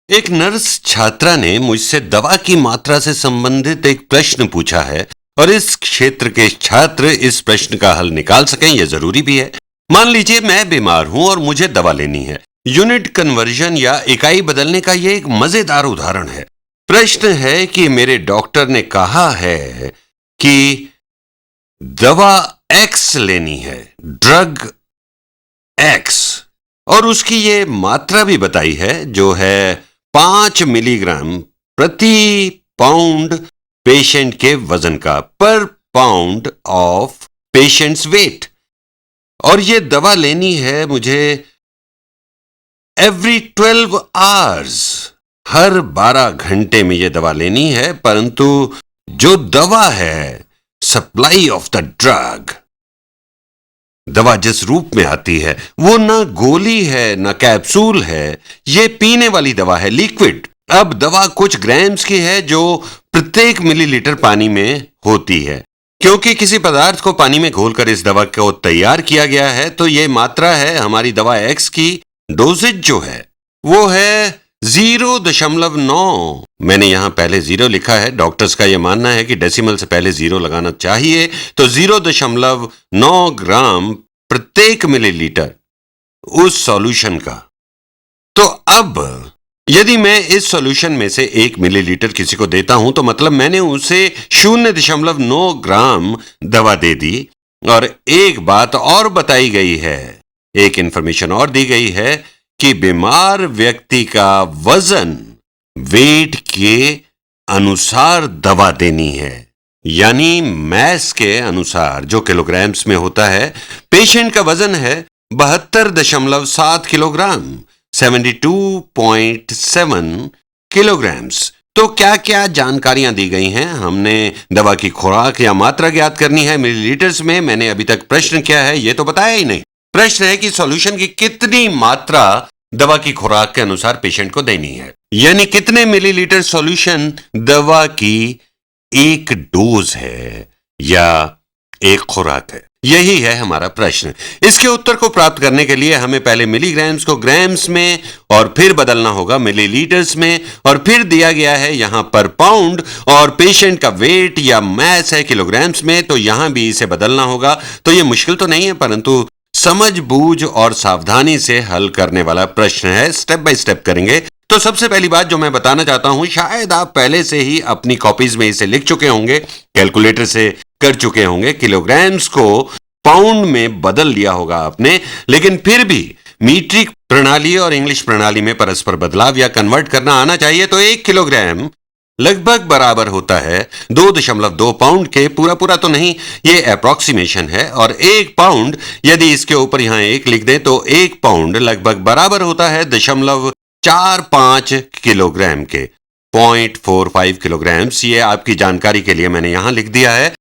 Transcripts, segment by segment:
एक नर्स छात्रा ने मुझसे दवा की मात्रा से संबंधित एक प्रश्न पूछा है और इस क्षेत्र के छात्र इस प्रश्न का हल निकाल सकें यह जरूरी भी है। मान लीजिए मैं बीमार हूं और मुझे दवा लेनी है। यूनिट कन्वर्जन या इकाई बदलने का यह एक मजेदार उदाहरण है। प्रश्न है कि मेरे डॉक्टर ने कहा है कि दवा एक्स लेनी है, ड्रग एक्स, और उसकी ये मात्रा भी बताई है जो है 5 मिलीग्राम प्रति पाउंड पेशेंट के वजन का, पर पाउंड ऑफ पेशेंट्स वेट। और ये दवा लेनी है मुझे एवरी 12 आवर्स, हर 12 घंटे में ये दवा लेनी है। परंतु जो दवा है, सप्लाई ऑफ द ड्रग, दवा जिस रूप में आती है वो ना गोली है ना कैप्सूल है, ये पीने वाली दवा है, लिक्विड। अब दवा कुछ ग्राम्स की है जो प्रत्येक मिलीलीटर पानी में होती है। क्योंकि किसी पदार्थ को पानी में घोलकर इस दवा को तैयार किया गया है, तो ये मात्रा है हमारी दवा एक्स की। डोजेज जो है वो है 0.9। मैंने यहां पहले 0 लिखा है। डॉक्टर्स का यह मानना है कि डेसिमल से पहले 0 लगाना चाहिए, तो 0.9 ग्राम प्रत्येक मिलीलीटर उस सॉल्यूशन का। तो अब यदि मैं इस सॉल्यूशन में से 1 मिलीलीटर किसी को देता हूं तो मतलब मैंने उसे 0.9 ग्राम दवा दे दी। और एक बात और बताई गई है, एक इंफॉर्मेशन और दी गई है कि बीमार व्यक्ति का वजन वेट के अनुसार दवा देनी है, यानी मैस के अनुसार जो किलोग्राम्स में होता है। पेशेंट का वजन है 72.7 किलोग्राम, 72.7 किलोग्राम्स। तो क्या क्या जानकारियां दी गई हैं? हमने दवा की खुराक या मात्रा ज्ञात करनी है मिलीलीटर्स में। मैंने अभी तक प्रश्न क्या है ये तो बताया ही नहीं। प्रश्न है कि सॉल्यूशन की कितनी मात्रा दवा की खुराक के अनुसार पेशेंट को देनी है, यानी कितने मिलीलीटर सॉल्यूशन दवा की एक डोज है या एक खुराक है। यही है हमारा प्रश्न। इसके उत्तर को प्राप्त करने के लिए हमें पहले मिलीग्राम्स को ग्राम्स में और फिर बदलना होगा मिलीलीटर्स में, और फिर दिया गया है यहां पर पाउंड, और पेशेंट का वेट या मैस है किलोग्राम्स में, तो यहां भी इसे बदलना होगा। तो यह मुश्किल तो नहीं है, परंतु समझ बूझ और सावधानी से हल करने वाला प्रश्न है। स्टेप बाय स्टेप करेंगे। तो सबसे पहली बात जो मैं बताना चाहता हूं, शायद आप पहले से ही अपनी कॉपीज में इसे लिख चुके होंगे, कैलकुलेटर से कर चुके होंगे, किलोग्राम्स को पाउंड में बदल लिया होगा आपने, लेकिन फिर भी मीट्रिक प्रणाली और इंग्लिश प्रणाली में परस्पर बदलाव या कन्वर्ट करना आना चाहिए। तो 1 किलोग्राम लगभग बराबर होता है 2.2 पाउंड के। पूरा तो नहीं, ये अप्रोक्सीमेशन है। और 1 पाउंड, यदि इसके ऊपर यहां 1 लिख दें तो 1 पाउंड लगभग बराबर होता है 0.45 किलोग्राम के, 0.45 किलोग्राम्स। ये आपकी जानकारी के लिए मैंने यहां लिख दिया है।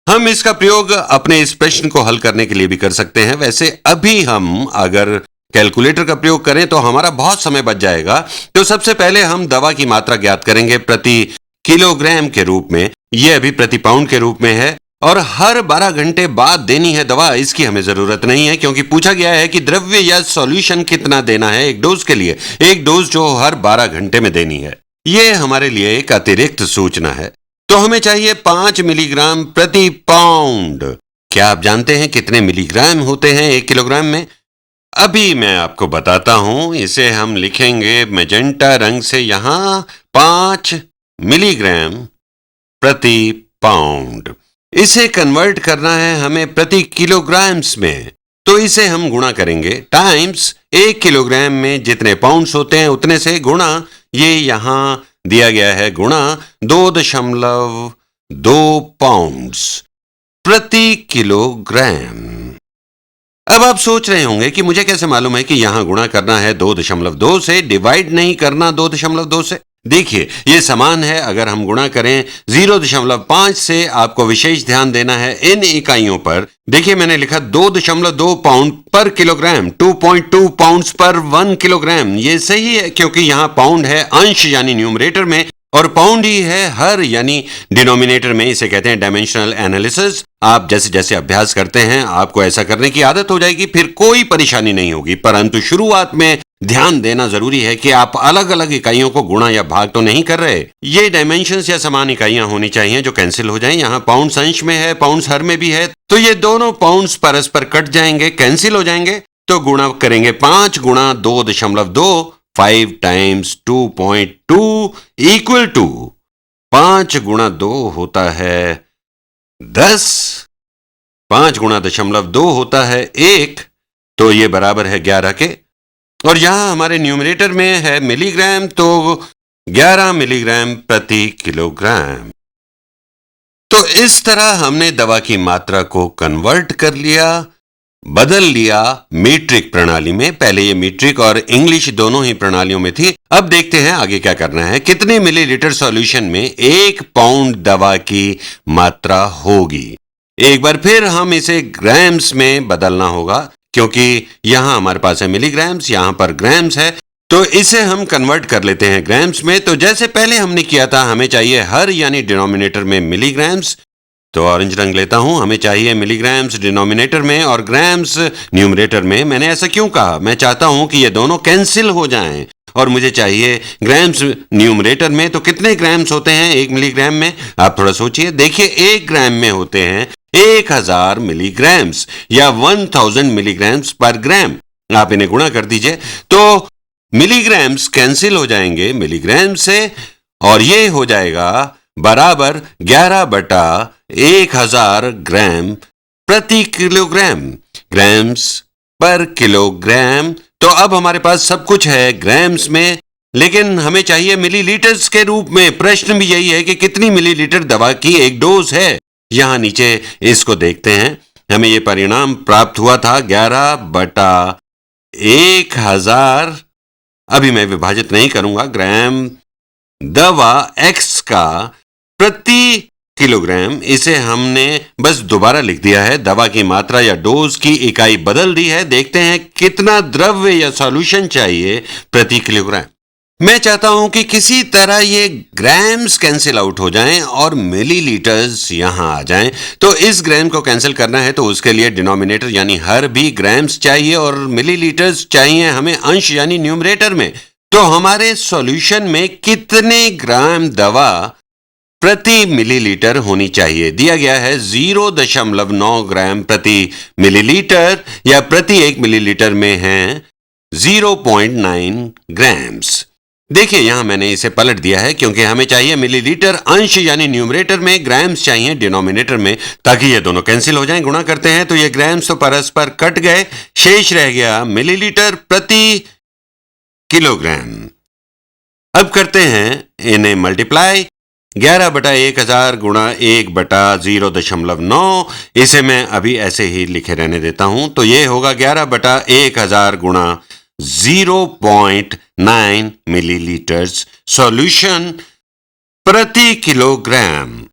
हम इसका प्रयोग अपने इस प्रश्न को हल करने के लिए भी कर सकते हैं। वैसे अभी हम अगर कैलकुलेटर का प्रयोग करें तो हमारा बहुत समय बच जाएगा। तो सबसे पहले हम दवा की मात्रा ज्ञात करेंगे प्रति किलोग्राम के रूप में। यह अभी प्रति पाउंड के रूप में है, और हर 12 घंटे बाद देनी है दवा। इसकी हमें जरूरत नहीं है, क्योंकि पूछा गया है कि द्रव्य या सॉल्यूशन कितना देना है एक डोज के लिए, एक डोज जो हर 12 घंटे में देनी है। यह हमारे लिए एक अतिरिक्त सूचना है। तो हमें चाहिए 5 मिलीग्राम प्रति पाउंड। क्या आप जानते हैं कितने मिलीग्राम होते हैं 1 किलोग्राम में? अभी मैं आपको बताता हूं। इसे हम लिखेंगे मैजेंटा रंग से यहां, 5 मिलीग्राम प्रति पाउंड। इसे कन्वर्ट करना है हमें प्रति किलोग्राम्स में, तो इसे हम गुणा करेंगे टाइम्स 1 किलोग्राम में जितने पाउंड्स होते हैं उतने से गुणा, ये यहां दिया गया है, गुणा 2.2 पाउंड्स प्रति किलोग्राम। अब आप सोच रहे होंगे कि मुझे कैसे मालूम है कि यहां गुणा करना है 2.2 से, डिवाइड नहीं करना 2.2 से। देखिए ये समान है। अगर हम गुणा करें 0.5 से, आपको विशेष ध्यान देना है इन इकाइयों पर। देखिए मैंने लिखा 2.2 पाउंड पर किलोग्राम, 2.2 पाउंड्स पर 1 किलोग्राम। ये सही है क्योंकि यहां पाउंड है अंश यानी न्यूमरेटर में, और पाउंड ही है हर यानी डिनोमिनेटर में। इसे कहते हैं डायमेंशनल एनालिसिस। आप जैसे जैसे अभ्यास करते हैं आपको ऐसा करने की आदत हो जाएगी, फिर कोई परेशानी नहीं होगी। परंतु शुरुआत में ध्यान देना जरूरी है कि आप अलग अलग इकाइयों को गुणा या भाग तो नहीं कर रहे। ये डायमेंशंस या समान इकाइयां होनी चाहिए जो कैंसिल हो जाएं। यहाँ पाउंड्स अंश में है, पाउंड्स हर में भी है, तो ये दोनों पाउंड्स परस्पर कट जाएंगे, कैंसिल हो जाएंगे। तो गुणा करेंगे 5 गुणा 2.2, 5 टाइम्स 2.2 इक्वल टू 5 गुणा 2 होता है 10, 5 गुणा 0.2 होता है 1, तो ये बराबर है 11 के। और यहां हमारे न्यूमरेटर में है मिलीग्राम, तो 11 मिलीग्राम प्रति किलोग्राम। तो इस तरह हमने दवा की मात्रा को कन्वर्ट कर लिया, बदल लिया मीट्रिक प्रणाली में। पहले ये मीट्रिक और इंग्लिश दोनों ही प्रणालियों में थी। अब देखते हैं आगे क्या करना है। कितने मिलीलीटर सॉल्यूशन में 1 पाउंड दवा की मात्रा होगी। एक बार फिर हम इसे ग्राम्स में बदलना होगा, क्योंकि यहां हमारे पास है मिलीग्राम्स, यहां पर ग्राम्स है, तो इसे हम कन्वर्ट कर लेते हैं ग्राम्स में। तो जैसे पहले हमने किया था, हमें चाहिए हर यानी डिनोमिनेटर में मिलीग्राम्स, तो ऑरेंज रंग लेता हूं। हमें चाहिए मिलीग्राम्स डिनोमिनेटर में और ग्राम्स न्यूमरेटर में। मैंने ऐसा क्यों कहा? मैं चाहता हूं कि ये दोनों कैंसिल हो जाएं और मुझे चाहिए ग्राम्स न्यूमरेटर में। तो कितने ग्राम्स होते हैं 1 मिलीग्राम में? आप थोड़ा सोचिए। देखिए 1 ग्राम में होते हैं 1000 मिलीग्राम्स या 1000 मिलीग्राम्स पर ग्राम। आप इन्हें गुणा कर दीजिए तो मिलीग्राम्स कैंसिल हो जाएंगे मिलीग्राम से और ये हो जाएगा बराबर 11/1000 ग्राम प्रति किलोग्राम, ग्राम्स पर किलोग्राम। तो अब हमारे पास सब कुछ है ग्राम्स में, लेकिन हमें चाहिए मिलीलीटर्स के रूप में। प्रश्न भी यही है कि कितनी मिलीलीटर दवा की एक डोज है। यहां नीचे इसको देखते हैं, हमें यह परिणाम प्राप्त हुआ था 11/1000। अभी मैं विभाजित नहीं करूंगा। ग्राम दवा X का प्रति किलोग्राम, इसे हमने बस दोबारा लिख दिया है। दवा की मात्रा या डोज की इकाई बदल दी है। देखते हैं कितना द्रव्य या सॉल्यूशन चाहिए प्रति किलोग्राम। मैं चाहता हूं कि किसी तरह ये ग्राम्स कैंसिल आउट हो जाएं और मिलीलीटर्स यहां आ जाएं। तो इस ग्राम को कैंसिल करना है तो उसके लिए डिनोमिनेटर यानी हर भी ग्राम्स चाहिए और मिलीलीटर्स चाहिए हमें अंश यानी न्यूमरेटर में। तो हमारे सॉल्यूशन में कितने ग्राम दवा प्रति मिलीलीटर होनी चाहिए? दिया गया है 0.9 ग्राम प्रति मिलीलीटर या प्रति 1 मिलीलीटर में है 0.9 ग्राम्स। देखिए यहां मैंने इसे पलट दिया है क्योंकि हमें चाहिए मिलीलीटर अंश यानी न्यूमरेटर में, ग्राम्स चाहिए डिनोमिनेटर में, ताकि ये दोनों कैंसिल हो जाएं। गुणा करते हैं तो ये ग्राम्स तो परस्पर कट गए, शेष रह गया मिलीलीटर प्रति किलोग्राम। अब करते हैं इन्हें मल्टीप्लाई। 11/1000 गुणा 1/0.9, इसे मैं अभी ऐसे ही लिखे रहने देता हूं। तो ये होगा 11/1000 गुणा 0.9 मिलीलीटर्स सॉल्यूशन प्रति किलोग्राम।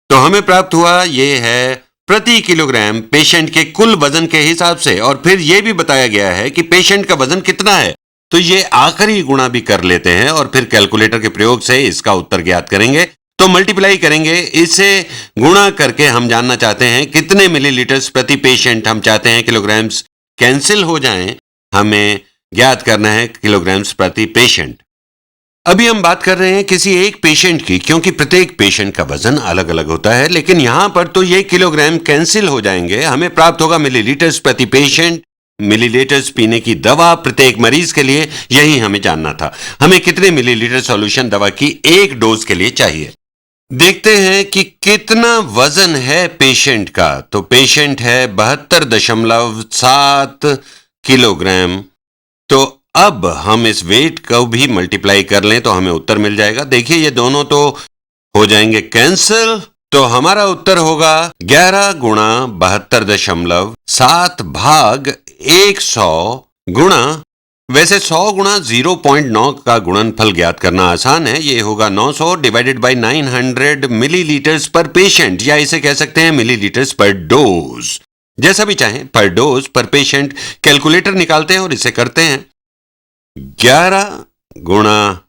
तो हमें प्राप्त हुआ ये है प्रति किलोग्राम पेशेंट के कुल वजन के हिसाब से। और फिर यह भी बताया गया है कि पेशेंट का वजन कितना है, तो ये आखिरी गुणा भी कर लेते हैं और फिर कैलकुलेटर के प्रयोग से इसका उत्तर ज्ञात करेंगे। तो मल्टीप्लाई करेंगे, इसे गुणा करके हम जानना चाहते हैं कितने मिलीलीटर्स प्रति पेशेंट। हम चाहते हैं किलोग्राम्स कैंसिल हो जाएं, हमें ज्ञात करना है किलोग्राम्स प्रति पेशेंट। अभी हम बात कर रहे हैं किसी एक पेशेंट की, क्योंकि प्रत्येक पेशेंट का वजन अलग अलग होता है। लेकिन यहां पर तो ये किलोग्राम कैंसिल हो जाएंगे, हमें प्राप्त होगा मिलीलीटर्स प्रति पेशेंट। मिलीलीटर्स पीने की दवा प्रत्येक मरीज के लिए, यही हमें जानना था। हमें कितने मिलीलीटर सॉल्यूशन दवा की एक डोज के लिए चाहिए। देखते हैं कि कितना वजन है पेशेंट का। तो पेशेंट है 72.7 किलोग्राम। तो अब हम इस वेट को भी मल्टीप्लाई कर लें तो हमें उत्तर मिल जाएगा। देखिए ये दोनों तो हो जाएंगे कैंसिल, तो हमारा उत्तर होगा 11 गुणा 72.7 भाग 100 गुणा, वैसे 100 गुणा 0.9 का गुणनफल ज्ञात करना आसान है। ये होगा 900 डिवाइडेड बाय 900 मिलीलीटर्स पर पेशेंट, या इसे कह सकते हैं मिलीलीटर्स पर डोज, जैसा भी चाहें, पर डोज पर पेशेंट। कैलकुलेटर निकालते हैं और इसे करते हैं। 11 गुणा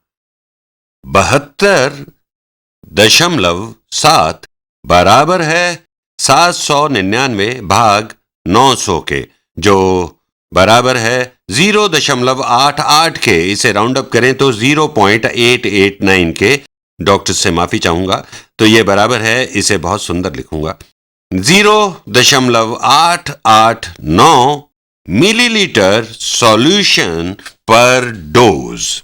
72.7 बराबर है 799 भाग 900 के, जो बराबर है 0.88 के। इसे राउंड अप करें तो 0.889 के। डॉक्टर से माफी चाहूंगा, तो ये बराबर है, इसे बहुत सुंदर लिखूंगा, 0.889 मिलीलीटर सॉल्यूशन पर डोज।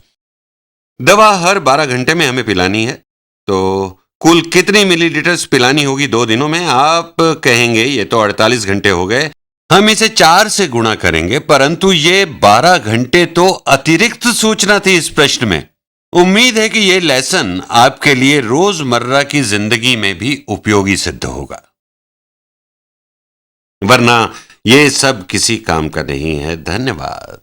दवा हर 12 घंटे में हमें पिलानी है, तो कुल कितनी मिलीलीटर पिलानी होगी 2 दिनों में? आप कहेंगे ये तो 48 घंटे हो गए, हम इसे 4 से गुणा करेंगे, परंतु ये 12 घंटे तो अतिरिक्त सूचना थी इस प्रश्न में। उम्मीद है कि ये लेसन आपके लिए रोजमर्रा की जिंदगी में भी उपयोगी सिद्ध होगा, वरना ये सब किसी काम का नहीं है। धन्यवाद।